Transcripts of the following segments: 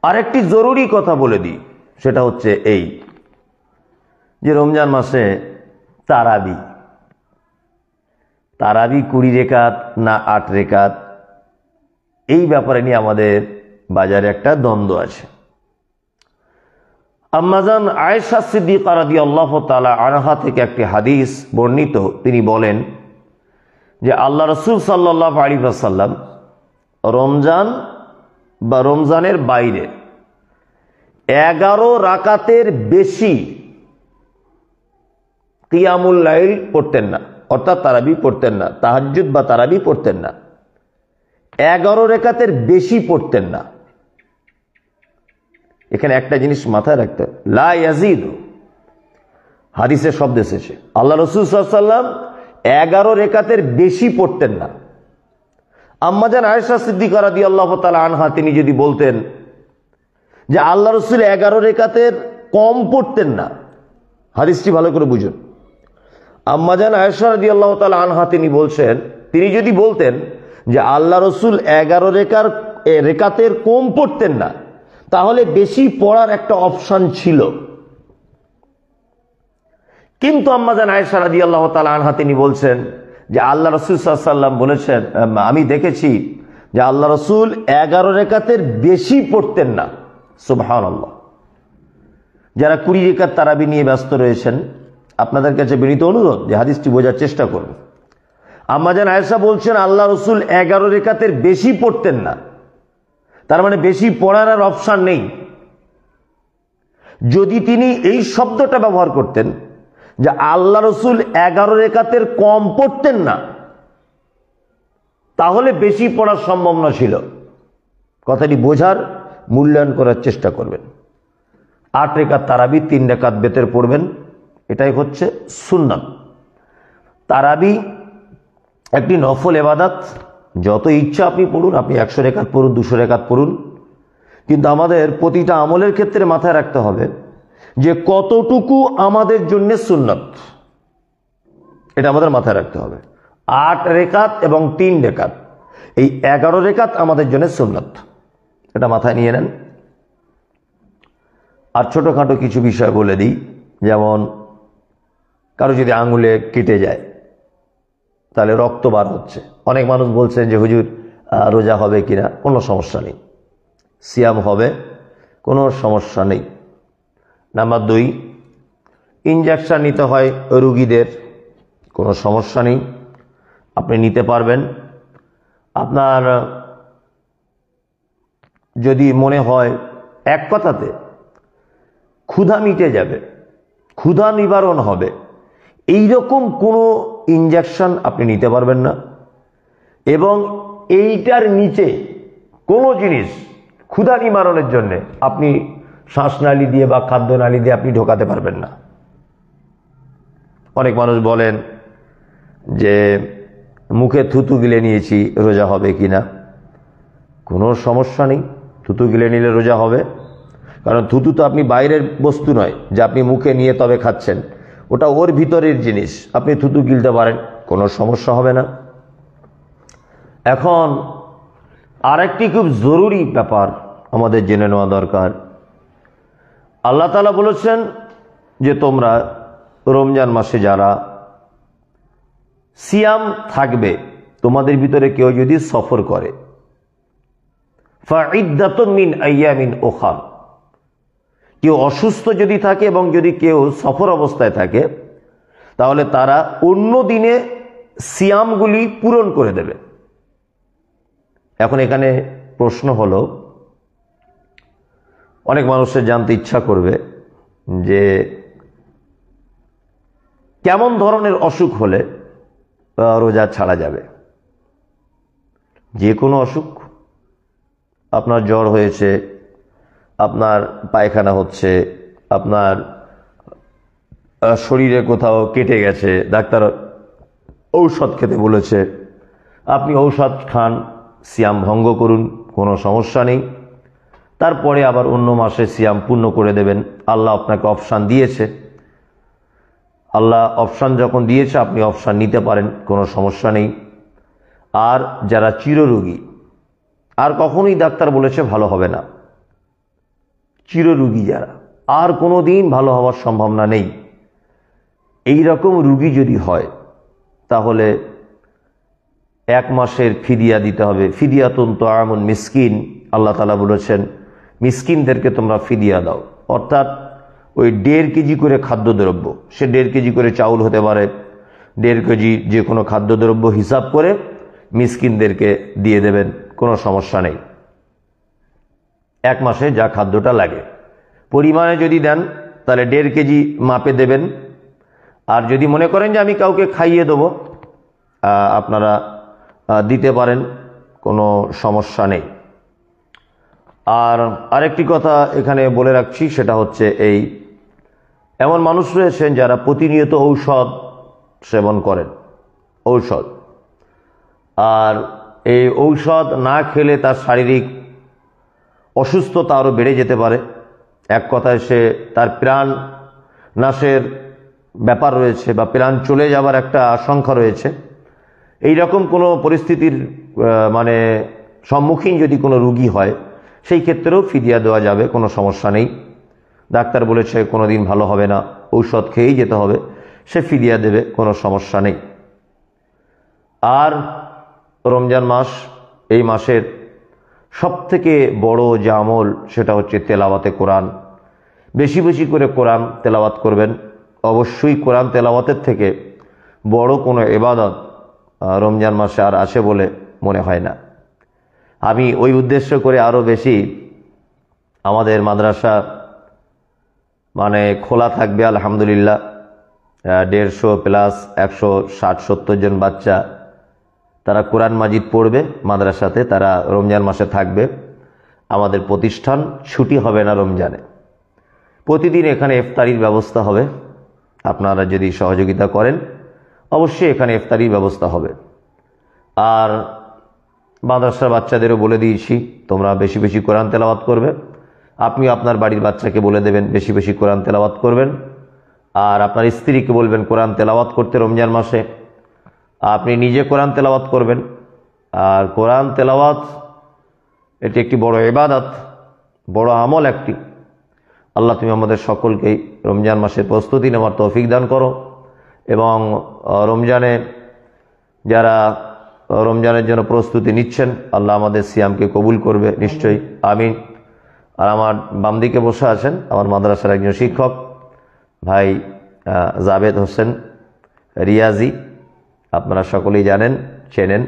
আরেকটি জরুরি কথা বলে দিই, সেটা হচ্ছে এই যে রমজান মাসে তারাবি 20 রেকাত না 8 রেকাত, এই ব্যাপারে নিয়ে আমাদের বাজারে একটা দ্বন্দ্ব আছে। আম্মাজান আয়েশা সিদ্দিকা রাদিয়াল্লাহু তাআলা আনহা থেকে একটি হাদিস বর্ণিত, তিনি বলেন যে আল্লাহ রাসূল সাল্লাল্লাহু আলাইহি ওয়াসাল্লাম রমজান বা রমজানের বাইরে 11 রাকাতের বেশি কিয়ামুল লাইল পড়তেন না, অর্থাৎ তারাবি পড়তেন না, তাহাজ্জুদ বা তারাবি পড়তেন না, 11 রাকাতের বেশি পড়তেন না। এখানে একটা জিনিস মাথায় রাখতে হবে, লা ইয়াজিদু, হাদিসের শব্দ এসেছে আল্লাহ রাসূল সাল্লাল্লাহু আলাইহি ওয়াসাল্লাম 11 রাকাতের বেশি পড়তেন না। আম্মাজান আয়েশা সিদ্দিকা রাদিয়াল্লাহু তাআলা আনহা তিনি যদি বলতেন যে আল্লাহ রাসূল 11 রাকাতের কম পড়তেন না, হাদিসটি ভালো করে বুঝুন। আম্মাজান আয়েশা রাদিয়াল্লাহু তাআলা আনহা তিনি বলছেন, তিনি যদি বলতেন যে আল্লাহ রাসূল 11 রাকাতের কম পড়তেন না, তাহলে বেশি পড়ার একটা অপশন ছিল। কিন্তু আম্মাজান আয়েশা রাদিয়াল্লাহু তাআলা আনহা তিনি বলছেন যে আল্লাহ রাসূল সাল্লাল্লাহু আলাইহি ওয়াসাল্লাম বলেছেন, আমি দেখেছি যে আল্লাহ রাসূল 11 রাকাতের বেশি পড়তেন না। সুবহানাল্লাহ। যারা 20 রাকাত তারাবি নিয়ে ব্যস্ত রয়েছেন, আপনাদের কাছে বিনীত অনুরোধ যে হাদিসটি বোঝার চেষ্টা করুন। আম্মাজান আয়েশা বলছেন আল্লাহ রাসূল 11 রাকাতের বেশি পড়তেন না, তার মানে বেশি পড়ার আর অপশন নেই। যদি তিনি এই শব্দটা ব্যবহার করতেন যে আল্লাহ রাসূল 11 রাকাতের কম পড়তেন না, তাহলে বেশি পড়ার সম্ভাবনা ছিল। কথাটি বোঝার, মূল্যায়ন করার চেষ্টা করবেন। 8 রাকাত তারাবি 3 রাকাত বেতের পড়বেন, এটাই হচ্ছে সুন্নাত। তারাবি একটি নফল ইবাদত, যত ইচ্ছা আপনি পড়ুন, আপনি 100 রাকাত পড়ুন, 200 রাকাত পড়ুন, কিন্তু আমাদের প্রতিটা আমলের ক্ষেত্রে মাথায় রাখতে হবে যে কতটুকু আমাদের জন্য সুন্নাত, এটা আমাদের মাথায় রাখতে হবে। 8 রাকাত এবং 3 রাকাত, এই 11 রাকাত আমাদের জন্য সুন্নাত, এটা মাথায় নিয়ে নেন। আর ছোটখাটো কিছু বিষয় বলে দিই, যেমন কারো যদি আঙুলে কেটে যায় তাহলে রক্ত বার হচ্ছে, অনেক মানুষ বলছেন যে হুজুর রোজা হবে কিনা, কোনো সমস্যা নেই, সিয়াম হবে, কোনো সমস্যা নেই। নাম্বার 2, ইনজেকশন নিতে হয় রোগীদের, কোনো সমস্যা নেই, আপনি নিতে পারবেন। আপনার যদি মনে হয় এক কথাতে ক্ষুধা মিটে যাবে, ক্ষুধা নিবারণ হবে, এইরকম কোনো ইনজেকশন আপনি নিতে পারবেন না। এবং এইটার নিচে কোনো জিনিস ক্ষুধা নিবারণের জন্য আপনি শ্বাসনালী দিয়ে বা খাদ্যনালী দিয়ে আপনি ঢোকাতে পারবেন না। অনেক মানুষ বলেন যে মুখে থুতু গিলে নিয়েছি, রোজা হবে কিনা, কোনো সমস্যা নেই, থুতু গিলে নিলে রোজা হবে। কারণ থুতু তো আপনি বাইরের বস্তু নয় যে আপনি মুখে নিয়ে তবে খাচ্ছেন, ওটা ওর ভিতরের জিনিস, আপনি থুতু গিলতে পারেন, কোনো সমস্যা হবে না। এখন আরেকটি খুব জরুরি ব্যাপার আমাদের জেনে নেওয়া দরকার। আল্লাহ তাআলা বলেছেন যে তোমরা রমজান মাসে যারা সিয়াম থাকবে, তোমাদের ভিতরে কেউ যদি সফর করে, ফাইদ্দাতুম মিন আইয়ামিন উখার, কেউ অসুস্থ যদি থাকে এবং যদি কেউ সফর অবস্থায় থাকে, তাহলে তারা অন্য দিনে সিয়ামগুলি পূরণ করে দেবে। এখন এখানে প্রশ্ন হলো, অনেক মানুষের জানতে ইচ্ছা করবে যে কেমন ধরনের অসুখ হলে রোজা ছাড়া যাবে। যে কোনো অসুখ, আপনার জ্বর হয়েছে, আপনার পায়খানা হচ্ছে, আপনার শরীরে কোথাও কেটে গেছে, ডাক্তার ঔষধ খেতে বলেছে, আপনি ঔষধ খান, সিয়াম ভঙ্গ করুন, কোনো সমস্যা নেই। তারপরে আবার অন্য মাসে সিয়াম পূর্ণ করে দেবেন। আল্লাহ আপনাকে অপশান দিয়েছে, আল্লাহ অপশান যখন দিয়েছে আপনি অপশান নিতে পারেন, কোনো সমস্যা নেই। আর যারা চিররোগী, আর কখনোই ডাক্তার বলেছে ভালো হবে না, চিররোগী যারা, আর কোনো দিন ভালো হওয়ার সম্ভাবনা নেই, এই রকম রুগী যদি হয় তাহলে 1 মাসের ফিদিয়া দিতে হবে। ফিদিয়াতুন তাআমুন মিসকিন, আল্লাহ তাআলা বলেছেন মিসকিনদেরকে তোমরা ফিদিয়া দাও, অর্থাৎ ওই 1.5 কেজি করে খাদ্যদ্রব্য, সে 1.5 কেজি করে চাউল হতে পারে, 1.5 কেজি যে কোনো খাদ্যদ্রব্য হিসাব করে মিসকিনদেরকে দিয়ে দেবেন, কোনো সমস্যা নেই। 1 মাসে যা খাদ্যটা লাগে পরিমাণে যদি দেন তাহলে 1.5 কেজি মাপে দেবেন। আর যদি মনে করেন যে আমি কাউকে খাইয়ে দেবো, আপনারা দিতে পারেন, কোনো সমস্যা নেই। আর আরেকটি কথা এখানে বলে রাখছি, সেটা হচ্ছে এই এমন মানুষ রয়েছেন যারা প্রতিনিয়ত ঔষধ সেবন করেন, ঔষধ, আর এই ঔষধ না খেলে তার শারীরিক অসুস্থতা আরও বেড়ে যেতে পারে। এক কথায় সে তার প্রাণ নাশের ব্যাপার রয়েছে বা প্রাণ চলে যাবার একটা আশঙ্কা রয়েছে। এই রকম কোনো পরিস্থিতির সম্মুখীন যদি কোনো রুগী হয়, সেই ক্ষেত্রেও ফিদিয়া দেওয়া যাবে, কোনো সমস্যা নেই। ডাক্তার বলেছে কোনো দিন ভালো হবে না, ঔষধ খেয়েই যেতে হবে, সে ফিদিয়া দেবে, কোনো সমস্যা নেই। আর রমজান মাস, এই মাসের সবথেকে বড় যে আমল সেটা হচ্ছে তেলাওয়াতে কোরআন। বেশি বেশি করে কোরআন তেলাওয়াত করবেন। অবশ্যই কোরআন তেলাওয়াতের থেকে বড় কোনো ইবাদত রমজান মাসে আর আছে বলে মনে হয় না। আমি ওই উদ্দেশ্য করে আরও বেশি আমাদের মাদ্রাসা খোলা থাকবে আলহামদুলিল্লাহ। 150 প্লাস 160-70 জন বাচ্চা তারা কোরআন মাজিদ পড়বে মাদ্রাসাতে, তারা রমজান মাসে থাকবে। আমাদের প্রতিষ্ঠান ছুটি হবে না রমজানে। প্রতিদিন এখানে ইফতারির ব্যবস্থা হবে, আপনারা যদি সহযোগিতা করেন অবশ্যই এখানে ইফতারির ব্যবস্থা হবে। আর মাদ্রাসার বাচ্চাদেরও বলে দিয়েছি তোমরা বেশি বেশি কোরআন তেলাওয়াত করবে। আপনি আপনার বাড়ির বাচ্চাকে বলে দেবেন বেশি বেশি কোরআন তেলাওয়াত করবেন, আর আপনার স্ত্রীকে বলবেন কোরআন তেলাওয়াত করতে রমজান মাসে। আপনি নিজে কোরআন তেলাওয়াত করবেন। আর কোরআন তেলাওয়াত এটি একটি বড় ইবাদত, বড় আমল একটি। আল্লাহ তুমি আমাদের সকলকেই রমজান মাসের প্রস্তুতি নেওয়ার তৌফিক দান করো, এবং রমজানে যারা রমজানের জন্য প্রস্তুতি নিচ্ছেন আল্লাহ আমাদের সিয়ামকে কবুল করবে নিশ্চয়ই, আমিন। আর আমার বাম দিকে বসে আছেন আমার মাদ্রাসার একজন শিক্ষক ভাই জাবেদ হোসেন রিয়াজি, আপনারা সকলেই জানেন, চেনেন।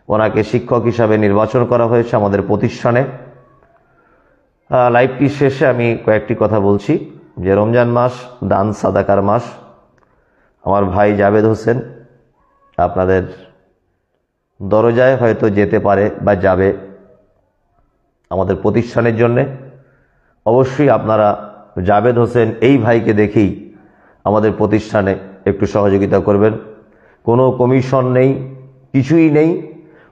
ওনাকে শিক্ষক হিসাবে নির্বাচন করা হয়েছে আমাদের প্রতিষ্ঠানে। লাইভটি শেষে আমি কয়েকটি কথা বলছি যে রমজান মাস দান সাদাকার মাস। আমার ভাই জাবেদ হোসেন আপনাদের দরজায় হয়তো যেতে পারে বা যাবে আমাদের প্রতিষ্ঠানের জন্যে। অবশ্যই আপনারা জাবেদ হোসেন এই ভাইকে দেখেই আমাদের প্রতিষ্ঠানে একটু সহযোগিতা করবেন। কোনো কমিশন নেই, কিছুই নেই,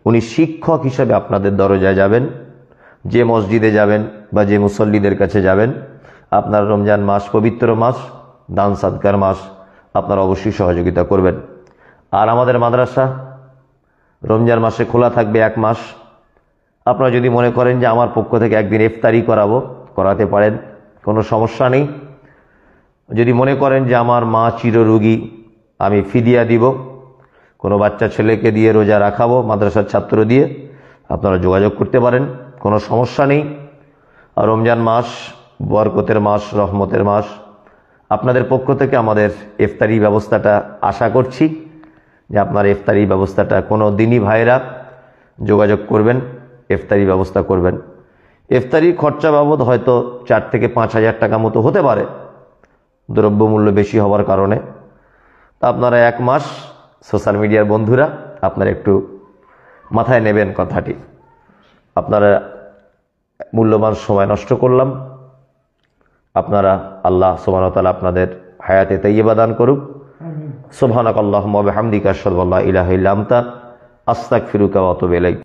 উনি শিক্ষক হিসেবে আপনাদের দরজায় যাবেন। যে মসজিদে যাবেন বা যে মুসল্লিদের কাছে যাবেন, আপনার রমজান মাস পবিত্র মাস, দান সাদকার মাস, আপনারা অবশ্যই সহযোগিতা করবেন। আর আমাদের মাদ্রাসা রমজান মাসে খোলা থাকবে 1 মাস। আপনারা যদি মনে করেন যে আমার পক্ষ থেকে একদিন ইফতারি করাবো, করাতে পারেন, কোনো সমস্যা নেই। যদি মনে করেন যে আমার মা চিররোগী, আমি ফিদিয়া দিব, কোনো বাচ্চা ছেলেকে দিয়ে রোজা রাখাবো মাদ্রাসার ছাত্র দিয়ে, আপনারা যোগাযোগ করতে পারেন, কোনো সমস্যা নেই। আর রমজান মাস বরকতের মাস, রহমতের মাস। আপনাদের পক্ষ থেকে আমাদের ইফতারি ব্যবস্থাটা আশা করছি যে আপনার ইফতারি ব্যবস্থাটা কোনো দিনই ভাইরা যোগাযোগ করবেন, ইফতারি ব্যবস্থা করবেন। ইফতারির খরচা বাবদ হয়তো 4 থেকে 5 হাজার টাকা মতো হতে পারে, দ্রব্যমূল্য বেশি হওয়ার কারণে। তা আপনারা 1 মাস সোশ্যাল মিডিয়ার বন্ধুরা আপনারা একটু মাথায় নেবেন কথাটি। আপনারা মূল্যবান সময় নষ্ট করলাম, আপনারা আল্লাহ সুবহানাহু ওয়া তাআলা আপনাদের হায়াতে তাইয়্যিবা দান করুক। সুবহানাকাল্লাহুম্মা ওয়া বিহামদিকা আশহাদু আল্লা ইলাহা ইল্লা আনতা আস্তাগফিরুকা ওয়া আতুবু ইলাইক।